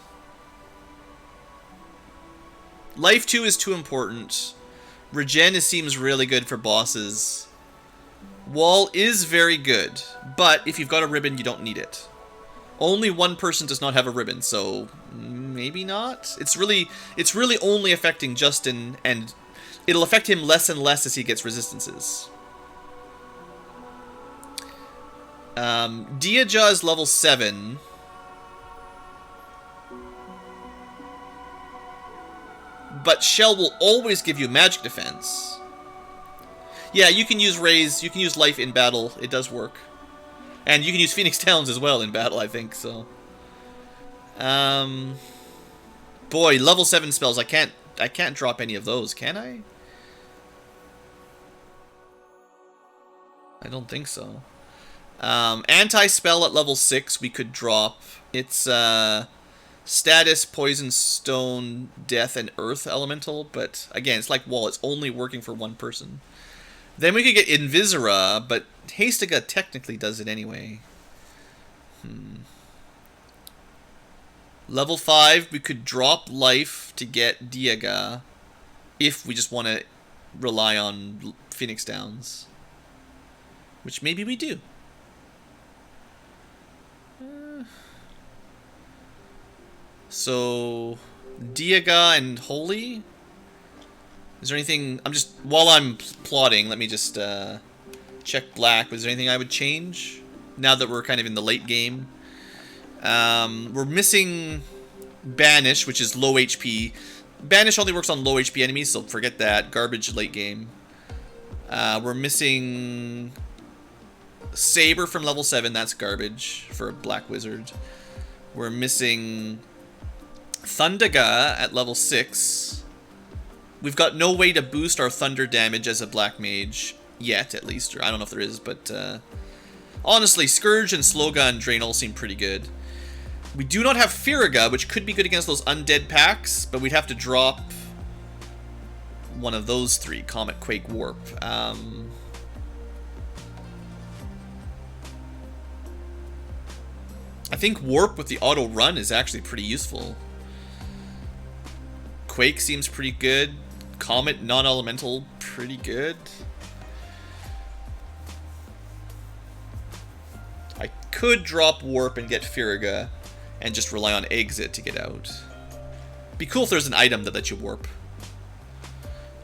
Life 2 is too important. Regen seems really good for bosses. Wall is very good, but if you've got a ribbon, you don't need it. Only one person does not have a ribbon, so maybe not? It's really only affecting Justin, and it'll affect him less and less as he gets resistances. Diaja is level 7. But Shell will always give you magic defense. Yeah, you can use Raise, you can use Life in battle. It does work. And you can use Phoenix Downs as well in battle, I think, so. Boy, level 7 spells. I can't drop any of those, can I? I don't think so. Anti-spell at level 6 we could drop. It's status, poison, stone, death, and earth elemental. But again, it's like wall. It's only working for one person. Then we could get Invisera, but Hastiga technically does it anyway. Level 5, we could drop life to get Diaga if we just want to rely on Phoenix Downs. Which maybe we do. So, Diaga and Holy? Is there anything... while I'm plotting, let me just check black. Was there anything I would change? Now that we're kind of in the late game. We're missing Banish, which is low HP. Banish only works on low HP enemies, so forget that. Garbage late game. We're missing Saber from level 7. That's garbage for a Black Wizard. We're missing Thundaga at level 6. We've got no way to boost our Thunder damage as a Black Mage. Yet, at least. Or I don't know if there is, but... honestly, Scourge and Sloga Drain all seem pretty good. We do not have Firaga, which could be good against those undead packs, but we'd have to drop one of those 3, Comet, Quake, Warp. I think Warp with the auto run is actually pretty useful. Quake seems pretty good. Comet, non-elemental, pretty good. I could drop Warp and get Firaga and just rely on Exit to get out. Be cool if there's an item that lets you Warp.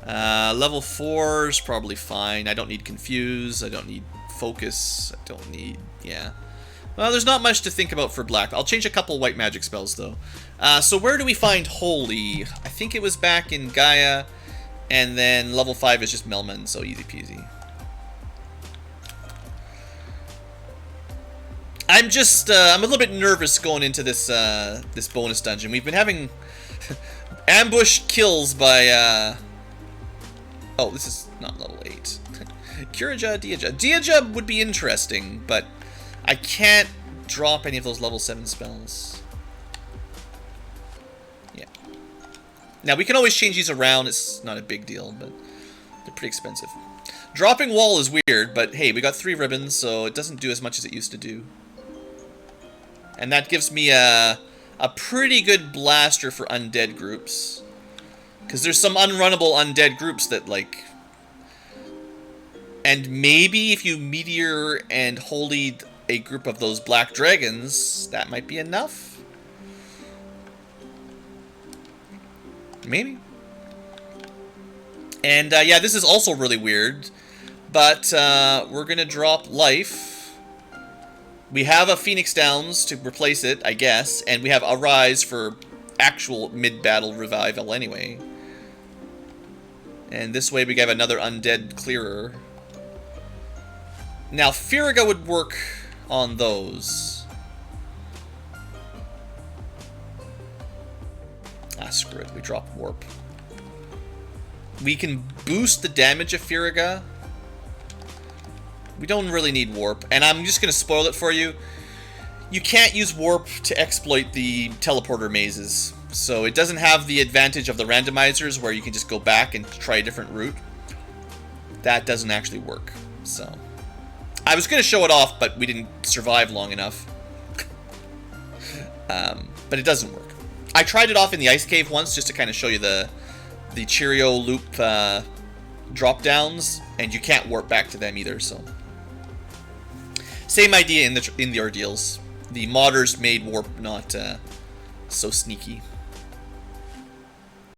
Level 4 is probably fine. I don't need Confuse. I don't need Focus. I don't need... yeah. Well, there's not much to think about for black. I'll change a couple white magic spells, though. So where do we find Holy? I think it was back in Gaia. And then level 5 is just Melman, so easy peasy. I'm just, I'm a little bit nervous going into this, this bonus dungeon. We've been having ambush kills by, oh, this is not level 8. Kiraja, Diaja. Diaja would be interesting, but I can't drop any of those level 7 spells. Yeah. Now, we can always change these around. It's not a big deal, but they're pretty expensive. Dropping Wall is weird, but hey, we got 3 ribbons, so it doesn't do as much as it used to do. And that gives me a pretty good blaster for undead groups. Because there's some unrunnable undead groups that, like... And maybe if you Meteor and Holy a group of those black dragons, that might be enough? Maybe. And, yeah, this is also really weird. But, we're gonna drop life. We have a Phoenix Downs to replace it, I guess, and we have Arise for actual mid-battle revival anyway. And this way we have another undead clearer. Now, Firaga would work on those. Ah, screw it. We drop Warp. We can boost the damage of Firaga. We don't really need Warp, and I'm just going to spoil it for you. You can't use Warp to exploit the teleporter mazes, so it doesn't have the advantage of the randomizers where you can just go back and try a different route. That doesn't actually work, so... I was going to show it off, but we didn't survive long enough. But it doesn't work. I tried it off in the Ice Cave once, just to kind of show you the Cheerio loop drop-downs, and you can't warp back to them either, so... Same idea in the ordeals. The modders made warp not so sneaky.